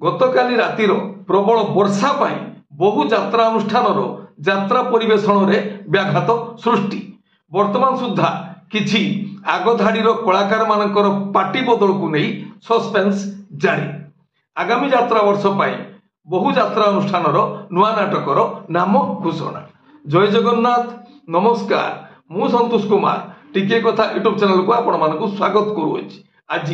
गतकाली रातिर प्रबल वर्षा पाई बहु यात्रा अनुष्ठान यात्रा परिवेशन में व्याघात सृष्टि वर्तमान सुधा किछि आगधाड़ीर कलाकार मानकर पार्टी बदल को नहीं सस्पेंस जारी। आगामी यात्रा वर्ष पाई बहु यात्रा अनुष्ठान नुआ नाटकर नाम घोषणा। जय जगन्नाथ, नमस्कार, मु संतोष कुमार टिके कथा यूट्यूब चैनल को आपण मानकु स्वागत करूछि। आज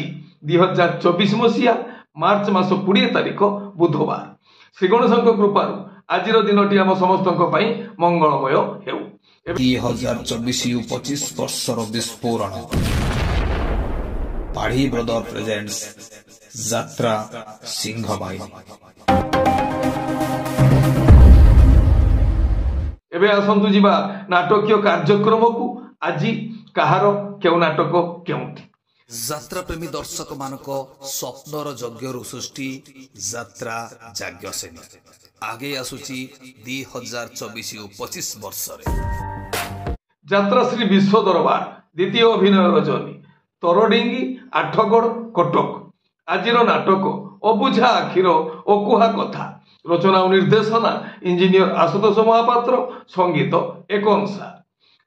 2024 मसीहा मार्च मास 20 तारिख बुधवार। श्री गणेश कृपार आज दिनटी आम समस्त मंगलमय हेउ। 2024-25 वर्षर विस्फोरण पाढ़ी ब्रदर प्रेजेंट्स यात्रा सिंहबाई। एबे आसंतु जीवा नाटकीय कार्यक्रम को। आज कहार केउ नाटक केउठी यात्रा प्रेमी दर्शक मानक स्वप्नर यज्ञ सृष्टि यात्रा जाग्य सेनी आगे आसुची 2024-25 वर्ष यात्रा श्री विश्व दरबार द्वितीय अभिनय रजनी तरडिंगी आठगड़ कटक। आज नाटक अबुझा आखिर अकुहा कथा। रचना और निर्देशना इंजीनियर आशुतोष महापात्र, संगीत एकंसा।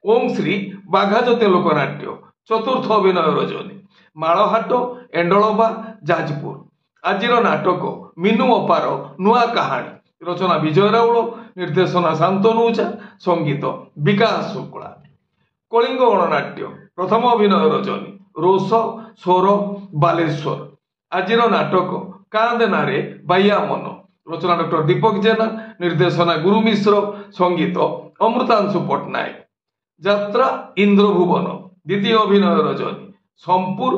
ओम श्री बाघाजते लोकनाट्य चतुर्थ अभिनय रजनी मालहाट एंडलबा जाजपुर। आज नाटक मीनू अपार नुआ कहानी। रचना विजय राउल, निर्देशना शांतनु ओझा, संगीत विकास शुक्ला। कलिंग गणनाट्य प्रथम अभिनय रजनी रोष स्वर बालेश्वर। आज नाटक कांदे नारे बाइया मन। रचना डॉक्टर दीपक जेना, निर्देशना गुरु मिश्र, संगीत अमृतांशु पट्टनायक। यात्रा इंद्रभुवन द्वितीय अभिनय रजनी सोमपुर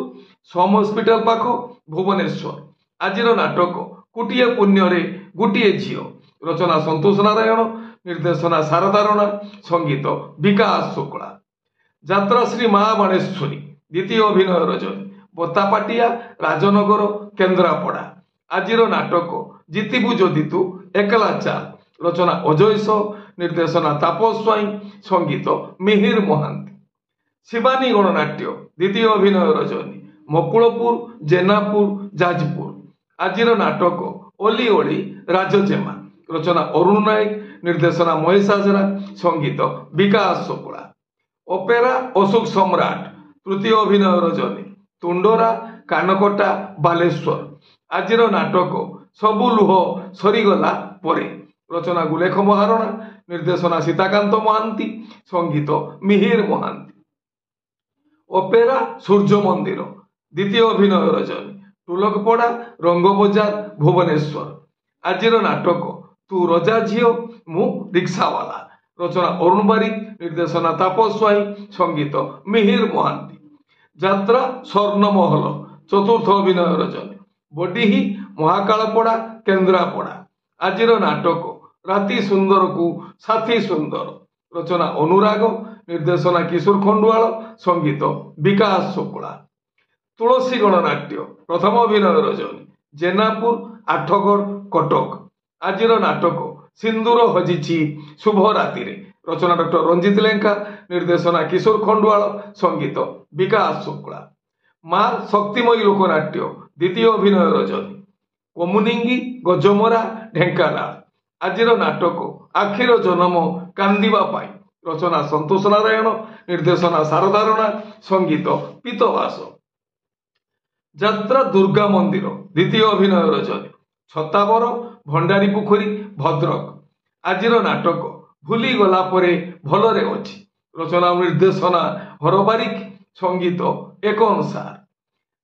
सोम हॉस्पिटल पाख भुवनेश्वर। आज नाटक कुटिए पुण्य रे गुटिए झियो। रचना संतोष नारायण, निर्देशना शारदा राणा, संगीत विकास शुक्ला। यात्रा श्री महाबाणेश्वरी द्वितीय अभिनय रजनी बतापाटिया राजनगर केन्द्रापड़ा। आज नाटक जीतिबु जदि तू एकला चाल। रचना अजय सह, निर्देशना तापस स्वाई, संगीत मिहिर महांती। शिवानी गणनाट्य द्वितीय अभिनय रजनी मकुलपुर जेनापुर जाजपुर। आज नाटक ओली ओली राजजेमा। रचना अरुण नायक, निर्देशना महेश हाजरा, संगीत विकास शुक्ला। ओपेरा अशोक सम्राट तृतीय अभिनय रजनी तुंडरा कानकटा बालेश्वर। आज नाटक सबु लुह सरीगला परे। रचना गुलेख महारणा, निर्देशना सीताकांत महांती, संगीत मिहिर महांती। ओपेरा सूर्य मंदिर द्वितीय अभिनय रजनी टुलकपड़ा रंगबजार भुवनेश्वर। आज नाटक तू रजा झियो मु रिक्सावाला। रचना अरुण बारिक, निर्देशना तापस स्वाई, संगीत मिहिर महांती। यात्रा स्वर्णमहल चतुर्थ अभिनय रजनी बडीही महाकालपड़ा केन्द्रापड़ा। आज नाटक राति सुंदर को साथी सुंदर। रचना अनुराग, निर्देशना किशोर खंडुआल, संगीत विकास शुक्ला। तुलसी गणनाट्य प्रथम अभिनय रजनी जेनापुर आठगड़ कटक। आज नाटक सिंदूर हजिछि शुभ राति। रचना डॉक्टर रंजित लेंका, निर्देशना किशोर खंडुआल, संगीत विकास शुक्ला। मां शक्तिमयी लोकनाट्य द्वितीय अभिनय रजनी कमुनिंगी गजमरा ढेंकानाल। आज नाटक आखिर जन्म कांदिबा पाई। रचना संतोष नारायण, निर्देशना शारदा राणा, संगीत पीतवास। यात्रा दुर्गा मंदिर द्वितीय अभिनय रजनी छताबर भंडारी पुखरी भद्रक। आज नाटक भूली गला परे भलरे अछि। रचना निर्देशना हरबारिक, संगीत एकंसार।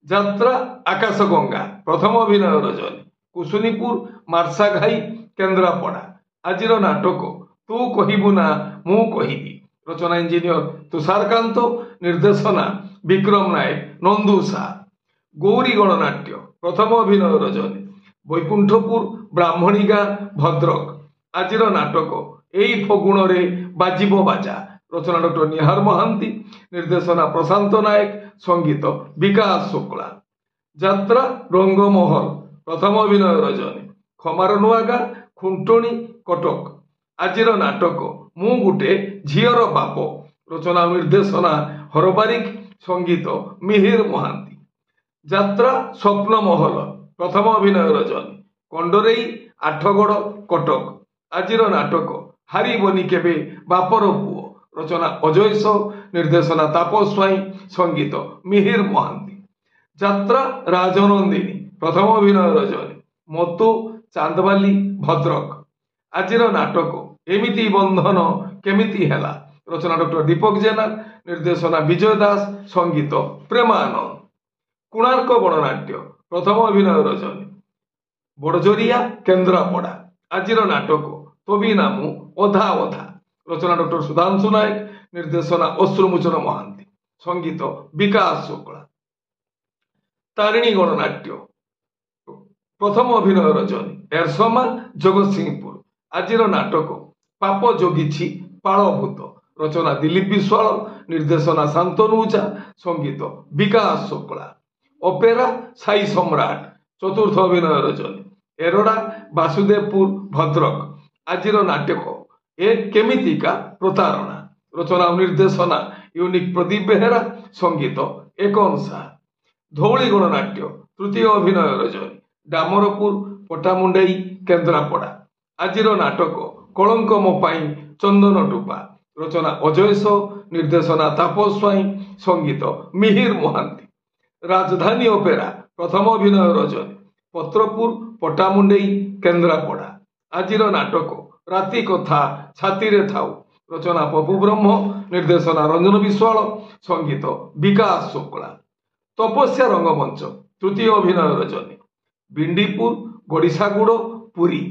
यात्रा आकाशगंगा प्रथम अभिनय रजनी कुसुनीपुर मार्साघाई केन्द्रापड़ा। आज नाटक तू कहिबु ना मु कहिबी। रचना इंजीनियर तुषारकांत, निर्देशना विक्रम नायक नंदुसा। गौरी गणनाट्य प्रथम अभिनय रजनी बैकुंठपुर ब्राह्मणीगा भद्रक। आज नाटक एई फगुण रे बाजिबो बाजा। रचना डॉक्टर निहार महांती, निर्देशना प्रशांत नायक, संगीत विकास शुक्ला। यात्रा रंगमहल प्रथम अभिनय रजनी खमार नुआगा खुंटणी कटक। आज नाटक मु गुटे झीर बाप। रचना निर्देशना हरबारिक, संगीत मिहिर महांती। यात्रा स्वप्न महल प्रथम अभिनय रजनी କଣ୍ଡରେଇ ଆଠଗଡ଼ କଟକ। ଆଜିର ନାଟକ ହାରିବନି କେବେ ବାପର ପୁଅ। ରଚନା ଅଜୟ ସାହୁ, ନିର୍ଦ୍ଦେଶନା ତାପସ ସ୍ୱାଇଁ, ସଙ୍ଗୀତ ମିହିର ମହାନ୍ତି। ଯାତ୍ରା ରାଜନନ୍ଦିନୀ, ପ୍ରଥମ ଅଭିନୟ ରଜନୀ। ମତୁ ଚାନ୍ଦବାଲି ଭଦ୍ରକ। ଆଜିର ନାଟକ ଏମିତି ବନ୍ଧନ କେମିତି ହେଲା। ରଚନା ଡକ୍ଟର ଦୀପକ ଜେନା, ନିର୍ଦ୍ଦେଶନା ବିଜୟ ଦାସ, ସଙ୍ଗୀତ ପ୍ରେମାନନ୍ଦ। କୋଣାର୍କ ଗଣନାଟ୍ୟ, ପ୍ରଥମ ଅଭିନୟ ରଜନୀ। ବଡ଼ଜରିଆ କେନ୍ଦ୍ରାପଡ଼ା। ଆଜିର ନାଟକ ତୋବି ନାମୁ ଅଧା ଅଧା। ରଚନା ଡକ୍ଟର ସୁଧାଂଶୁ ନାୟକ, ନିର୍ଦ୍ଦେଶନା ଅଶ୍ରୁମୋଚନ ମହାନ୍ତି, ସଙ୍ଗୀତ ବିକାଶ ଶୁକ୍ଳା। ତାରିଣୀ ଗଣନାଟ୍ୟ, ପ୍ରଥମ ଅଭିନୟ ରଜନୀ। ଏରସମା ଜଗତସିଂହପୁର। ଆଜିର ନାଟକ ପାପ ଯୋଗିଛି ପାଳଭୂତ। ରଚନା ଦିଲ୍ଲୀପ ବିଶ୍ୱାଳ, ନିର୍ଦ୍ଦେଶନା ଶାନ୍ତନୁ ଓଝା, ସଙ୍ଗୀତ ବିକାଶ ଶୁକ୍ଳା। ଅପେରା ସାଇ ସମ୍ରାଟ, ଚତୁର୍ଥ ଅଭିନୟ ରଜନୀ। ଏରଡା ବାସୁଦେବପୁର ଭଦ୍ରକ। ଆଜିର ନାଟକ ଏ କେମିତିକା ପ୍ରତାରଣା। ରଚନା ଓ ନିର୍ଦ୍ଦେଶନା ୟୁନିକ୍ ପ୍ରଦୀପ ବେହେରା, ସଙ୍ଗୀତ ଏକନ ସାହା। ଧଉଳି ଗଣନାଟ୍ୟ, ତୃତୀୟ ଅଭିନୟ ରଜନୀ। ଡାମରପୁର ପଟ୍ଟାମୁଣ୍ଡାଇ କେନ୍ଦ୍ରାପଡ଼ା। ଆଜିର ନାଟକ କଳଙ୍କ ମୋ ପାଇଁ ଚନ୍ଦନ ଟୋପା। ରଚନା ଅଜୟ ସାହୁ, ନିର୍ଦ୍ଦେଶନା ତାପସ ସ୍ୱାଇଁ, ସଙ୍ଗୀତ ମିହିର ମହାନ୍ତି। ରାଜଧାନୀ ଅପେରା, ପ୍ରଥମ ଅଭିନୟ ରଜନୀ। ପତ୍ରପୁର ପଟ୍ଟାମୁଣ୍ଡାଇ କେନ୍ଦ୍ରାପଡ଼ା। ଆଜିର ନାଟକ ରାତି କଥା ଛାତିରେ ଥାଉ। ରଚନା ପପୁ ବ୍ରହ୍ମ, ନିର୍ଦ୍ଦେଶନା ରଞ୍ଜନ ବିଶ୍ୱାଳ, ସଙ୍ଗୀତ ବିକାଶ ଶୁକ୍ଳା। ତପସ୍ୟା ରଙ୍ଗମଞ୍ଚ, ତୃତୀୟ ଅଭିନୟ ରଜନୀ। ବିଣ୍ଡିପୁର ଗଡ଼ିସାଗୁଡ଼ ପୁରୀ।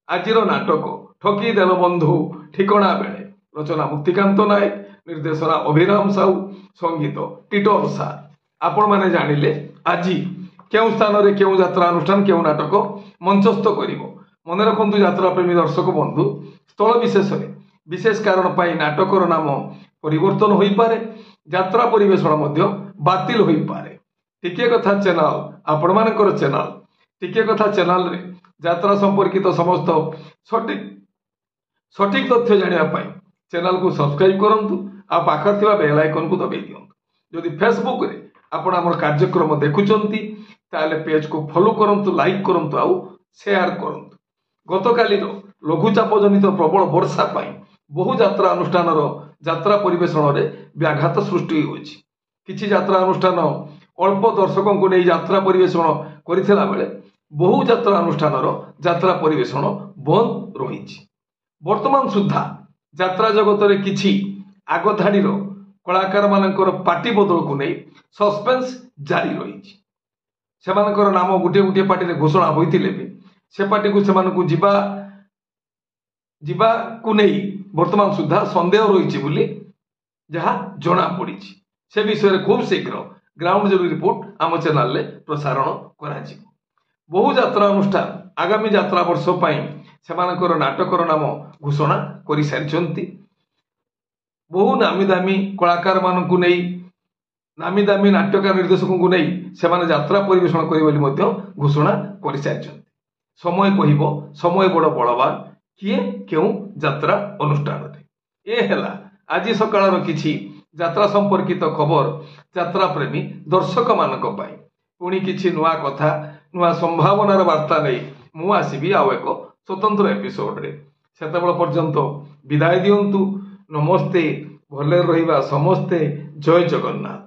ଆଜିର ନାଟକ ଠକି ଦେଲ ବନ୍ଧୁ ଠିକଣା ବେଳେ। ରଚନା ମୁକ୍ତିକାନ୍ତ ନାୟକ, ନିର୍ଦ୍ଦେଶନା ଅଭିରାମ ସାହୁ, ସଙ୍ଗୀତ ଟିଟନ ସାର। ଆପଣମାନେ ଜାଣିଲେ ଆଜି କେଉଁ ସ୍ଥାନରେ କେଉଁ ଯାତ୍ରା ଅନୁଷ୍ଠାନ କେଉଁ ନାଟକ ମଞ୍ଚସ୍ଥ କରିବ। ମନେ ରଖନ୍ତୁ ଯାତ୍ରାପ୍ରେମୀ ଦର୍ଶକ ବନ୍ଧୁ, ସ୍ଥଳ ବିଶେଷରେ ବିଶେଷ କାରଣ ପାଇଁ ନାଟକର ନାମ ପରିବର୍ତ୍ତନ ହୋଇପାରେ, ଯାତ୍ରା ପରିବେଷଣ ମଧ୍ୟ ବାତିଲ ହୋଇପାରେ। ଟିକିଏ କଥା ଚ୍ୟାନେଲ ଆପଣମାନଙ୍କର ଚ୍ୟାନେଲ। ଟିକିଏ କଥା ଚ୍ୟାନେଲରେ ଯାତ୍ରା ସମ୍ପର୍କିତ ସମସ୍ତ ସଠିକ ତଥ୍ୟ ଜାଣିବା ପାଇଁ ଚ୍ୟାନେଲକୁ ସବସ୍କ୍ରାଇବ କରନ୍ତୁ, ଆଉ ପାଖରେ ଥିବା ବେଲ୍ ଆଇକନକୁ ଦବାଇ ଦିଅନ୍ତୁ। ଯଦି ଫେସବୁକରେ ଆପଣ ଆମର କାର୍ଯ୍ୟକ୍ରମ ଦେଖୁଛନ୍ତି ତାହେଲେ ପେଜକୁ ଫଲୋ କରନ୍ତୁ, ଲାଇକ୍ କରନ୍ତୁ ଆଉ ସେୟାର କରନ୍ତୁ। ଗତକାଲିର ଲଘୁଚାପ ଜନିତ ପ୍ରବଳ ବର୍ଷା ପାଇଁ ବହୁ ଯାତ୍ରା ଅନୁଷ୍ଠାନର ଯାତ୍ରା ପରିବେଷଣରେ ବ୍ୟାଘାତ ସୃଷ୍ଟି ହୋଇଛି। କିଛି ଯାତ୍ରା ଅନୁଷ୍ଠାନ ଅଳ୍ପ ଦର୍ଶକଙ୍କୁ ନେଇ ଯାତ୍ରା ପରିବେଷଣ କରିଥିଲା ବେଳେ ବହୁ ଯାତ୍ରା ଅନୁଷ୍ଠାନର ଯାତ୍ରା ପରିବେଷଣ ବନ୍ଦ ରହିଛି। ବର୍ତ୍ତମାନ ସୁଦ୍ଧା ଯାତ୍ରା ଜଗତରେ କିଛି ଆଗଧାଡିର କଳାକାରମାନଙ୍କର ପାଟି ବଦଳକୁ ନେଇ ସସ୍ପେନ୍ସ ଜାରି ରହିଛି। ସେମାନଙ୍କର ନାମ ଗୋଟିଏ ଗୋଟିଏ ପାର୍ଟିରେ ଘୋଷଣା ହୋଇଥିଲେ ବି ସେ ପାର୍ଟିକୁ ସେମାନଙ୍କୁ ଯିବାକୁ ନେଇ ବର୍ତ୍ତମାନ ସୁଦ୍ଧା ସନ୍ଦେହ ରହିଛି ବୋଲି ଯାହା ଜଣାପଡ଼ିଛି। ସେ ବିଷୟରେ ଖୁବ୍ ଶୀଘ୍ର ଗ୍ରାଉଣ୍ଡ ଜିରୋ ରିପୋର୍ଟ ଆମ ଚ୍ୟାନେଲରେ ପ୍ରସାରଣ କରାଯିବ। ବହୁ ଯାତ୍ରା ଅନୁଷ୍ଠାନ ଆଗାମୀ ଯାତ୍ରା ବର୍ଷ ପାଇଁ ସେମାନଙ୍କର ନାଟକର ନାମ ଘୋଷଣା କରିସାରିଛନ୍ତି। ବହୁ ନାମୀ ଦାମୀ କଳାକାରମାନଙ୍କୁ ନେଇ, ନାମୀ ଦାମୀ ନାଟ୍ୟକାର ନିର୍ଦ୍ଦେଶକଙ୍କୁ ନେଇ ସେମାନେ ଯାତ୍ରା ପରିବେଷଣ କରିବେ ବୋଲି ମଧ୍ୟ ଘୋଷଣା କରିସାରିଛନ୍ତି। ସମୟ କହିବ, ସମୟ ବଡ଼ ବଳବାନ, କିଏ କେଉଁ ଯାତ୍ରା ଅନୁଷ୍ଠାନରେ। ଏ ହେଲା ଆଜି ସକାଳର କିଛି ଯାତ୍ରା ସମ୍ପର୍କିତ ଖବର ଯାତ୍ରା ପ୍ରେମୀ ଦର୍ଶକମାନଙ୍କ ପାଇଁ। ପୁଣି କିଛି ନୂଆ କଥା, ନୂଆ ସମ୍ଭାବନାର ବାର୍ତ୍ତା ନେଇ ମୁଁ ଆସିବି ଆଉ ଏକ ସ୍ୱତନ୍ତ୍ର ଏପିସୋଡରେ। ସେତେବେଳେ ପର୍ଯ୍ୟନ୍ତ ବିଦାୟ ଦିଅନ୍ତୁ। ନମସ୍ତେ, ଭଲରେ ରହିବା ସମସ୍ତେ। ଜୟ ଜଗନ୍ନାଥ।